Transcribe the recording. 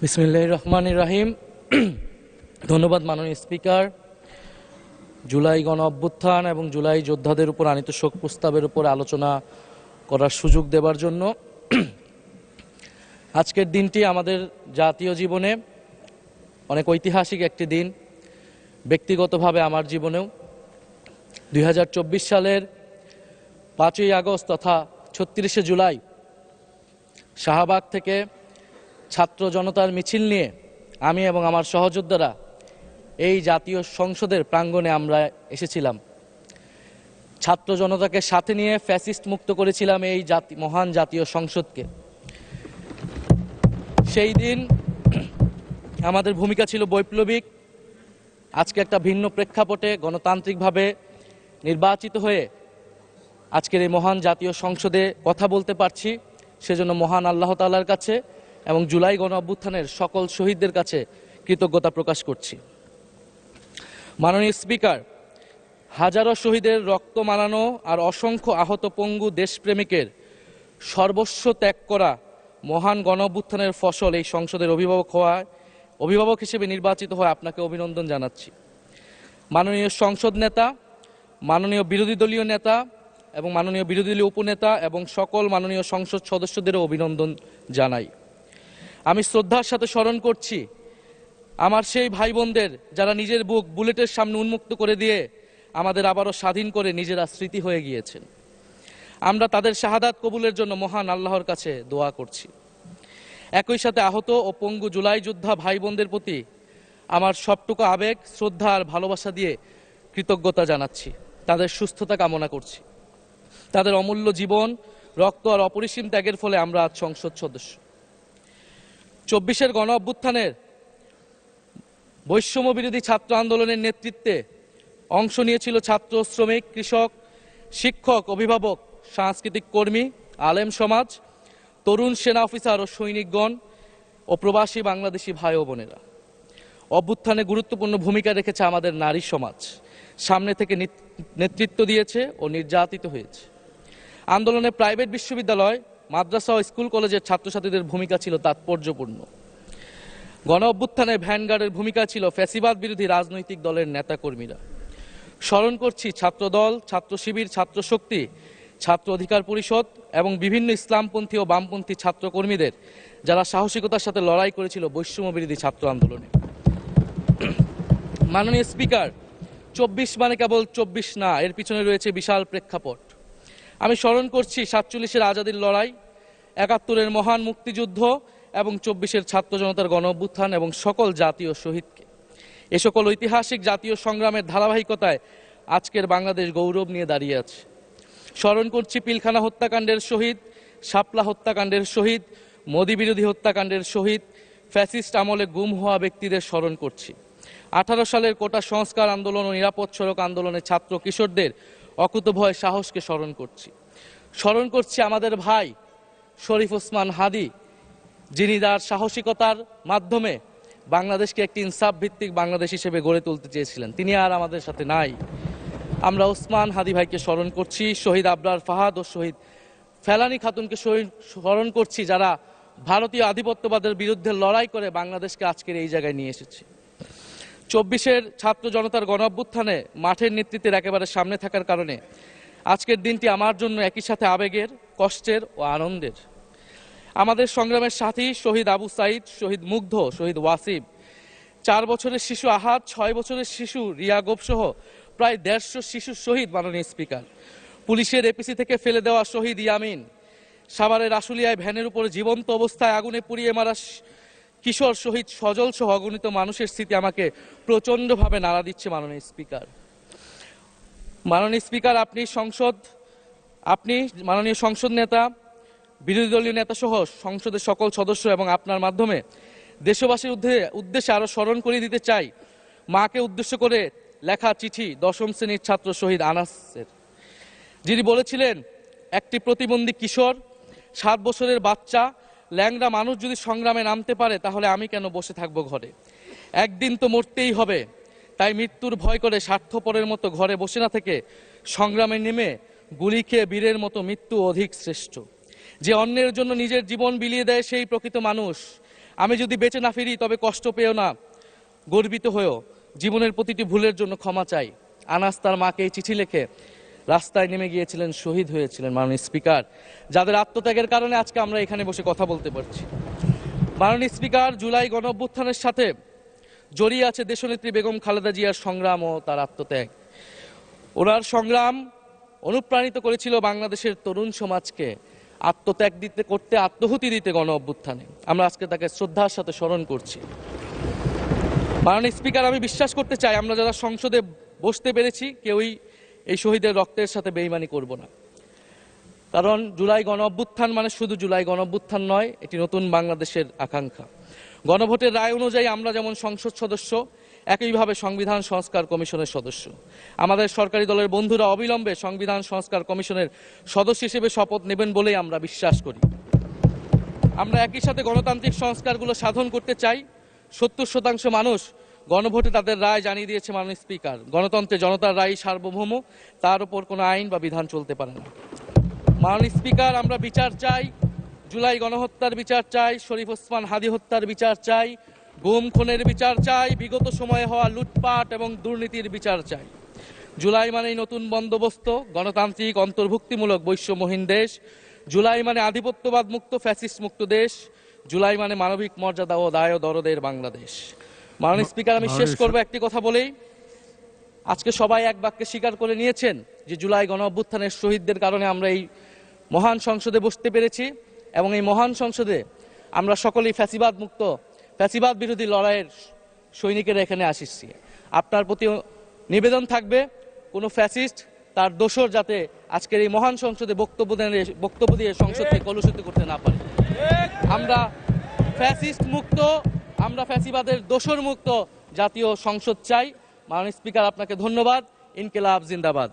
বিসমিল্লাহির রহমানির রহিম। ধন্যবাদ মাননীয় স্পিকার। জুলাই গণ অভ্যুত্থান এবং জুলাই যোদ্ধাদের উপর আনীত শোক প্রস্তাবের উপর আলোচনা করার সুযোগ দেবার জন্য। আজকের দিনটি আমাদের জাতীয় জীবনে অনেক ঐতিহাসিক একটি দিন, ব্যক্তিগতভাবে আমার জীবনেও। 2024 সালের 5ই আগস্ট তথা 36শে জুলাই শাহবাগ থেকে ছাত্র জনতার মিছিল নিয়ে আমি এবং আমার সহযোদ্ধারা এই জাতীয় সংসদের প্রাঙ্গণে আমরা এসেছিলাম। ছাত্র জনতাকে সাথে নিয়ে ফ্যাসিস্ট মুক্ত করেছিলাম এই মহান জাতীয় সংসদকে। সেই দিন আমাদের ভূমিকা ছিল বৈপ্লবিক। আজকে একটা ভিন্ন প্রেক্ষাপটে গণতান্ত্রিকভাবে নির্বাচিত হয়ে আজকের এই মহান জাতীয় সংসদে কথা বলতে পারছি, সেজন্য মহান আল্লাহ তাআলার কাছে এবং জুলাই গণ অভ্যুত্থানের সকল শহীদদের কাছে কৃতজ্ঞতা প্রকাশ করছি। মাননীয় স্পিকার, হাজারো শহীদের রক্ত মানানো আর অসংখ্য আহত পঙ্গু দেশপ্রেমিকের সর্বস্ব ত্যাগ করা মহান গণ অভ্যুত্থানের ফসল এই সংসদের অভিভাবক হিসেবে নির্বাচিত হয়ে আপনাকে অভিনন্দন জানাচ্ছি। মাননীয় সংসদ নেতা, মাননীয় বিরোধী দলীয় নেতা এবং মাননীয় বিরোধী দলীয় উপনেতা এবং সকল মাননীয় সংসদ সদস্যদেরও অভিনন্দন জানাই। আমি শ্রদ্ধার সাথে স্মরণ করছি আমার সেই ভাই বোনদের যারা নিজের বুক বুলেটের সামনে উন্মুক্ত করে দিয়ে আমাদের আবারও স্বাধীন করে নিজেরা স্মৃতি হয়ে গিয়েছেন। আমরা তাদের শাহাদাত কবুলের জন্য মহান আল্লাহর কাছে দোয়া করছি। একই সাথে আহত ও পঙ্গু জুলাই যোদ্ধা ভাই বোনদের প্রতি আমার সবটুকু আবেগ, শ্রদ্ধা আর ভালোবাসা দিয়ে কৃতজ্ঞতা জানাচ্ছি। তাদের সুস্থতা কামনা করছি। তাদের অমূল্য জীবন, রক্ত আর অপরিসীম ত্যাগের ফলে আমরা আজ সংসদ সদস্য। 24-এর গণ অভ্যুত্থানের বৈষম্য বিরোধী ছাত্র আন্দোলনের নেতৃত্বে অংশ নিয়েছিল ছাত্র, শ্রমিক, কৃষক, শিক্ষক, অভিভাবক, সাংস্কৃতিক কর্মী, আলেম সমাজ, তরুণ সেনা অফিসার ও সৈনিকগণ ও প্রবাসী বাংলাদেশি ভাই ও বোনেরা। অভ্যুত্থানে গুরুত্বপূর্ণ ভূমিকা রেখেছে আমাদের নারী সমাজ, সামনে থেকে নেতৃত্ব দিয়েছে ও নির্যাতিত হয়েছে। আন্দোলনে প্রাইভেট বিশ্ববিদ্যালয়, মাদ্রাসা ও স্কুল কলেজের ছাত্রছাত্রীদের ভূমিকা ছিল তাৎপর্যপূর্ণ। গণ অভ্যুত্থানে ভ্যানগার্ডের ভূমিকা ছিল ফ্যাসিবাদ বিরোধী রাজনৈতিক দলের নেতাকর্মীরা। স্মরণ করছি ছাত্রদল, ছাত্র শিবির, ছাত্র শক্তি, ছাত্র অধিকার পরিষদ এবং বিভিন্ন ইসলামপন্থী ও বামপন্থী ছাত্রকর্মীদের যারা সাহসিকতার সাথে লড়াই করেছিল বৈষম্য বিরোধী ছাত্র আন্দোলনে। মাননীয় স্পিকার, 24 মানে কেবল 24 না, এর পিছনে রয়েছে বিশাল প্রেক্ষাপট। আমি স্মরণ করছি 47-এর আজাদির লড়াই, 71-এর মহান মুক্তিযুদ্ধ এবং 24-এর ছাত্র জনতার গণ অভ্যুত্থান এবং সকল জাতীয় শহীদকে। এ সকল ঐতিহাসিক জাতীয় সংগ্রামের ধারাবাহিকতায় আজকের বাংলাদেশ গৌরব নিয়ে দাঁড়িয়ে আছে। স্মরণ করছি পিলখানা হত্যাকাণ্ডের শহীদ, শাপলা হত্যাকাণ্ডের শহীদ, মোদি বিরোধী হত্যাকাণ্ডের শহীদ, ফ্যাসিস্ট আমলে গুম হওয়া ব্যক্তিদের স্মরণ করছি। 18 সালের কোটা সংস্কার আন্দোলন ও নিরাপদ সড়ক আন্দোলনে ছাত্র কিশোরদের অকুতোভয় সাহসকে স্মরণ করছি। স্মরণ করছি আমাদের ভাই শরীফ ওসমান হাদি, যিনি তার সাহসিকতার মাধ্যমে বাংলাদেশকে একটি ইনসাফ ভিত্তিক বাংলাদেশ হিসেবে গড়ে তুলতে চেয়েছিলেন। তিনি আর আমাদের সাথে নাই। আমরা ওসমান হাদি ভাইকে স্মরণ করছি। শহীদ আবরার ফাহাদ ও শহীদ ফেলানী খাতুনকে স্মরণ করছি, যারা ভারতীয় আধিপত্যবাদের বিরুদ্ধে লড়াই করে বাংলাদেশকে আজকের এই জায়গায় নিয়ে এসেছে। 24-এর ছাত্র জনতার গণ অভ্যুত্থানে মাঠের নেতৃত্বের একেবারে সামনে থাকার কারণে আজকের দিনটি আমার জন্য একই সাথে আবেগের, কষ্টের ও আনন্দের। আমাদের সংগ্রামের সাথী শহীদ আবু সাইদ, শহীদ মুগ্ধ, শহীদ ওয়াসিব, 4 বছরের শিশু আহাদ, 6 বছরের শিশু রিয়া গোপ সহ প্রায় 150 শিশু শহীদ। মাননীয় স্পিকার, পুলিশের এপিসি থেকে ফেলে দেওয়া শহীদ ইয়ামিন, সাভারের আশুলিয়ায় ভ্যানের উপরে জীবন্ত অবস্থায় আগুনে পুড়িয়ে মারা কিশোর শহীদ সজল সহ অগণিত মানুষের স্মৃতি আমাকে প্রচণ্ডভাবে নাড়া দিচ্ছে। মাননীয় স্পিকার, আপনি মাননীয় সংসদ নেতা, বিরোধী দলীয় নেতা সহ সংসদের সকল সদস্য এবং আপনার মাধ্যমে দেশবাসীর উদ্দেশ্যে আরো স্মরণ করিয়ে দিতে চাই মাকে উদ্দেশ্য করে লেখা চিঠি 10ম শ্রেণীর ছাত্র শহীদ আনাসের, যিনি বলেছিলেন, একটি প্রতিবন্ধী কিশোর, 7 বছরের বাচ্চা, ল্যাংড়া মানুষ যদি সংগ্রামে নামতে পারে তাহলে আমি কেন বসে থাকবো ঘরে? একদিন তো মরতেই হবে, তাই মৃত্যুর ভয় করে স্বার্থপরের মতো ঘরে বসে না থেকে সংগ্রামে নেমে গুলি খেয়ে বীরের মতো মৃত্যু অধিক শ্রেষ্ঠ। যে অন্যের জন্য নিজের জীবন বিলিয়ে দেয় সেই প্রকৃত মানুষ। আমি যদি বেঁচে না ফিরি তবে কষ্ট পেও না, গর্বিত হয়েও জীবনের প্রতিটি ভুলের জন্য ক্ষমা চাই। আনাস তার মাকে এই চিঠি লিখে রাস্তায় নেমে গিয়েছিলেন, শহীদ হয়েছিলেন মাননীয় স্পিকার, যাদের আত্মত্যাগের কারণে আজকে আমরা এখানে বসে কথা বলতে পারছি। মাননীয় স্পিকার, জুলাই গণঅভ্যুত্থানের সাথে জড়িয়ে আছে দেশনেত্রী বেগম খালেদা জিয়ার সংগ্রাম ও তার আত্মত্যাগ। ওনার সংগ্রাম অনুপ্রাণিত করেছিল বাংলাদেশের তরুণ সমাজকে আত্মত্যাগ করতে, আত্মহুতি দিতে গণ অভ্যুত্থানে। আমরা আজকে তাকে শ্রদ্ধার সাথে স্মরণ করছি। মাননীয় স্পিকার, আমি বিশ্বাস করতে চাই আমরা যারা সংসদে বসতে পেরেছি কেউই এই শহীদের রক্তের সাথে বেইমানি করব না। কারণ জুলাই গণ অভ্যুত্থান মানে শুধু জুলাই গণ অভ্যুত্থান নয়, এটি নতুন বাংলাদেশের আকাঙ্ক্ষা। গণভোটের রায় অনুযায়ী আমরা যেমন সংসদ সদস্য, একইভাবে সংবিধান সংস্কার কমিশনের সদস্য। আমাদের সরকারি দলের বন্ধুরা অবিলম্বে সংবিধান সংস্কার কমিশনের সদস্য হিসেবে শপথ নেবেন বলেই আমরা বিশ্বাস করি। আমরা একই সাথে গণতান্ত্রিক সংস্কারগুলো সাধন করতে চাই। 70% মানুষ গণভোটে তাদের রায় জানিয়ে দিয়েছে মাননীয় স্পিকার। গণতন্ত্রে জনতার রায় সার্বভৌম, তার উপর কোনো আইন বা বিধান চলতে পারে না। মাননীয় স্পিকার, আমরা বিচার চাই, জুলাই গণহত্যার বিচার চাই, শরীফ ওসমান হাদী হত্যার বিচার চাই, গুম খুনের বিচার চাই, বিগত সময়ে হওয়া লুটপাট এবং দুর্নীতির বিচার চাই। জুলাই মানেই নতুন বন্দোবস্ত, গণতান্ত্রিক অন্তর্ভুক্তিমূলক বৈষম্যহীন দেশ। জুলাই মানে আধিপত্যবাদ মুক্ত, ফ্যাসিস্ট মুক্ত দেশ। জুলাই মানে মানবিক মর্যাদা ও দায় ও দরদের বাংলাদেশ। মাননীয় স্পিকার, আমি শেষ করব একটি কথা বলেই। আজকে সবাই এক বাক্যে স্বীকার করে নিয়েছেন যে জুলাই গণ অভ্যুত্থানের শহীদদের কারণে আমরা এই মহান সংসদে বসতে পেরেছি এবং এই মহান সংসদে আমরা সকলেই ফ্যাসিবাদ মুক্ত, ফ্যাসিবাদ বিরোধী লড়াইয়ের সৈনিকেরা এখানে আসিছি। আপনার প্রতি নিবেদন থাকবে কোনো ফ্যাসিস্ট তার দোসর যাতে আজকের এই মহান সংসদে বক্তব্য দিয়ে সংসদকে কলুষিত করতে না পারে। আমরা ফ্যাসিস্ট মুক্ত, আমরা ফ্যাসিবাদের দোসর মুক্ত জাতীয় সংসদ চাই। মাননীয় স্পিকার, আপনাকে ধন্যবাদ। ইনকিলাব জিন্দাবাদ।